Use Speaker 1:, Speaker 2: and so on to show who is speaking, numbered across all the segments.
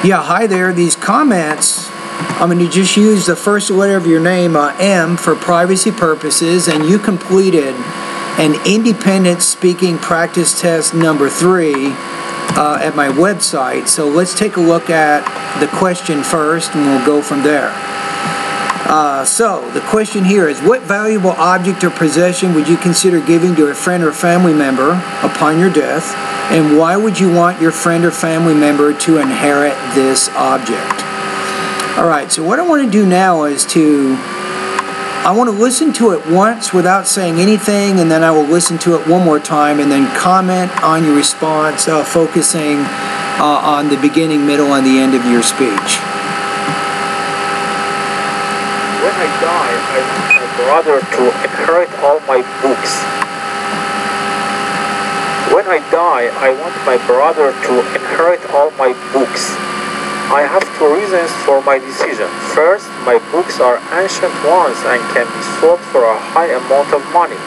Speaker 1: Yeah, hi there. These comments, I'm going to just use the first letter of your name, M, for privacy purposes, and you completed an independent speaking practice test number 3 at my website. So let's take a look at the question first, and we'll go from there. So the question here is, what valuable object or possession would you consider giving to a friend or family member upon your death, and why would you want your friend or family member to inherit this object? Alright, so what I want to do now is I want to listen to it once without saying anything, and then I will listen to it one more time and then comment on your response, focusing on the beginning, middle, and the end of your speech.
Speaker 2: When I die, I want my brother to inherit all my books. When I die, I want my brother to inherit all my books. I have 2 reasons for my decision. First, my books are ancient ones and can be sold for a high amount of money.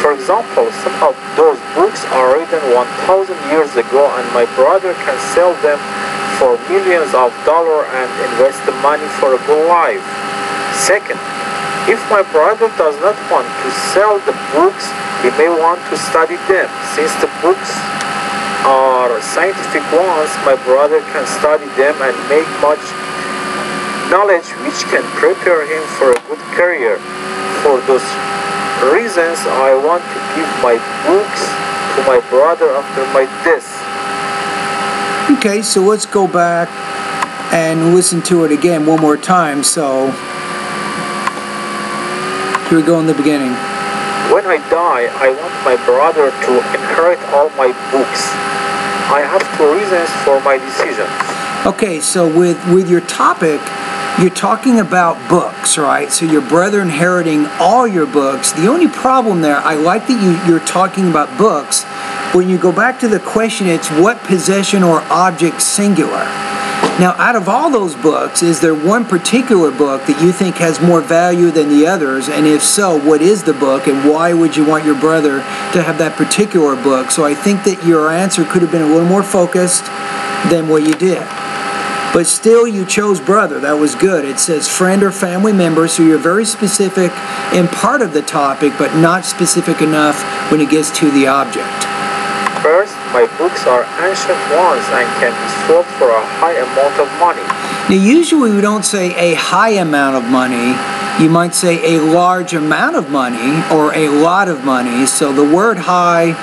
Speaker 2: For example, some of those books are written 1,000 years ago, and my brother can sell them for millions of dollars and invest the money for a good life. Second, if my brother does not want to sell the books, he may want to study them. Since the books are scientific ones, my brother can study them and make much knowledge which can prepare him for a good career. For those reasons, I want to give my books to my brother after my death.
Speaker 1: Okay, so let's go back and listen to it again one more time. So here we go in the beginning.
Speaker 2: When I die, I want my brother to inherit all my books. I have 2 reasons for my decision.
Speaker 1: Okay, so with your topic, you're talking about books, right? So your brother inheriting all your books. The only problem there, I like that you're talking about books. When you go back to the question, it's what possession or object singular. Now, out of all those books, is there one particular book that you think has more value than the others? And if so, what is the book, and why would you want your brother to have that particular book? So I think that your answer could have been a little more focused than what you did. But still, you chose brother. That was good. It says friend or family member, so you're very specific in part of the topic, but not specific enough when it gets to the object.
Speaker 2: First, my books are ancient ones and can be sold for a high amount of money.
Speaker 1: Now, usually we don't say a high amount of money. You might say a large amount of money or a lot of money. So the word high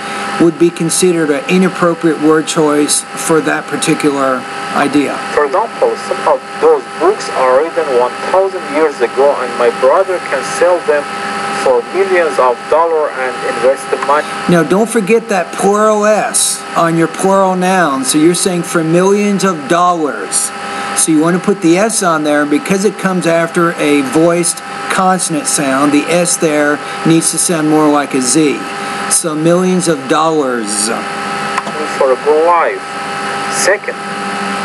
Speaker 1: would be considered an inappropriate word choice for that particular idea.
Speaker 2: For example, some of those books are written 1,000 years ago, and my brother can sell them for millions of dollars and invest the money.
Speaker 1: Now, don't forget that plural S on your plural noun. So you're saying for millions of dollars. So you want to put the S on there, and because it comes after a voiced consonant sound, the S there needs to sound more like a Z. So millions of dollars.
Speaker 2: For a good life. Second,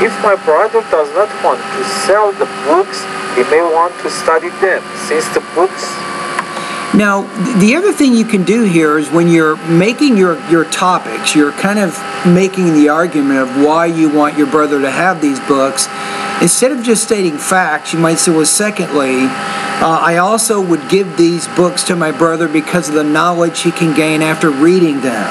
Speaker 2: if my brother does not want to sell the books, he may want to study them. Since the books...
Speaker 1: Now, the other thing you can do here is when you're making your topics, you're kind of making the argument of why you want your brother to have these books. Instead of just stating facts, you might say, well, secondly, I also would give these books to my brother because of the knowledge he can gain after reading them.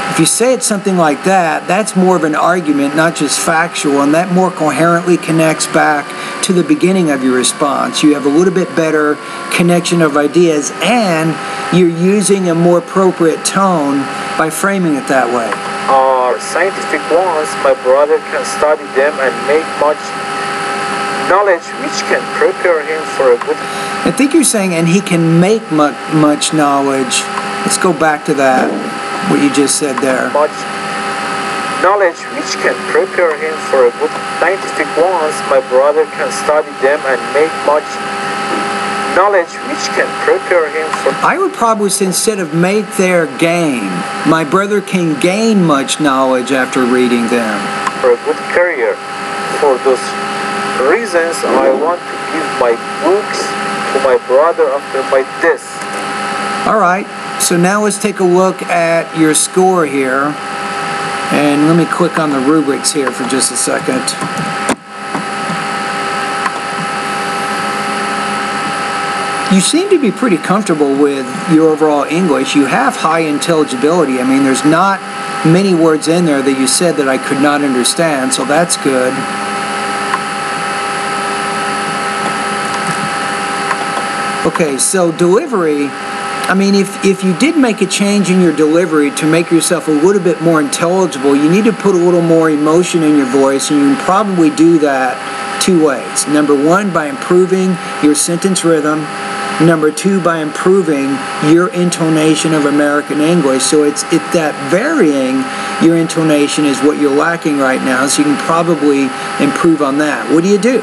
Speaker 1: If you say it something like that, that's more of an argument, not just factual, and that more coherently connects back to the beginning of your response. You have a little bit better connection of ideas, and you're using a more appropriate tone by framing it that way.
Speaker 2: Scientific ones, my brother can study them and make much knowledge which can prepare him for a good...
Speaker 1: I think you're saying, and he can make much knowledge. Let's go back to that, what you just said there.
Speaker 2: Much knowledge which can prepare him for a good... Scientific ones, my brother can study them and make much knowledge which can prepare him for...
Speaker 1: I would probably say instead of make their gain, my brother can gain much knowledge after reading them.
Speaker 2: For a good career. For those reasons, I want to give my books to my brother after my death.
Speaker 1: Alright, so now let's take a look at your score here. And let me click on the rubrics here for just a second. You seem to be pretty comfortable with your overall English. You have high intelligibility. I mean, there's not many words in there that you said that I could not understand, so that's good. Okay, so delivery, I mean, if you did make a change in your delivery to make yourself a little bit more intelligible, you need to put a little more emotion in your voice, and you can probably do that two ways. Number one, by improving your sentence rhythm. Number two, by improving your intonation of American English. So it's that varying your intonation is what you're lacking right now, so you can probably improve on that. What do?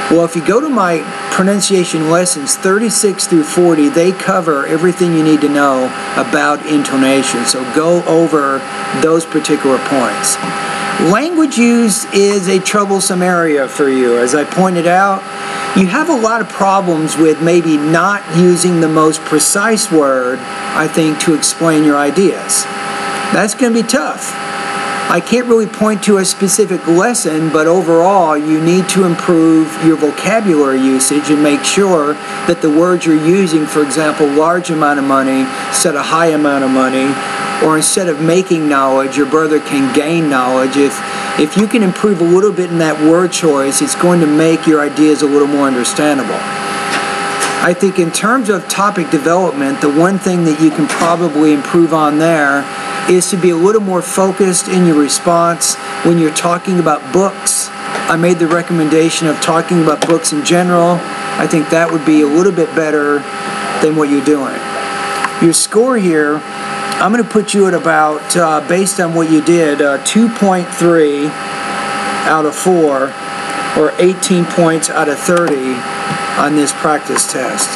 Speaker 1: Well, if you go to my pronunciation lessons 36 through 40, they cover everything you need to know about intonation. So go over those particular points. Language use is a troublesome area for you. As I pointed out, you have a lot of problems with maybe not using the most precise word, I think, to explain your ideas. That's going to be tough. I can't really point to a specific lesson, but overall you need to improve your vocabulary usage and make sure that the words you're using, for example, large amount of money instead of high amount of money, or instead of making knowledge, your brother can gain knowledge. If you can improve a little bit in that word choice, it's going to make your ideas a little more understandable. I think in terms of topic development, the one thing that you can probably improve on there is to be a little more focused in your response when you're talking about books. I made the recommendation of talking about books in general. I think that would be a little bit better than what you're doing. Your score here, I'm going to put you at about, based on what you did, 2.3 out of 4, or 18 points out of 30 on this practice test.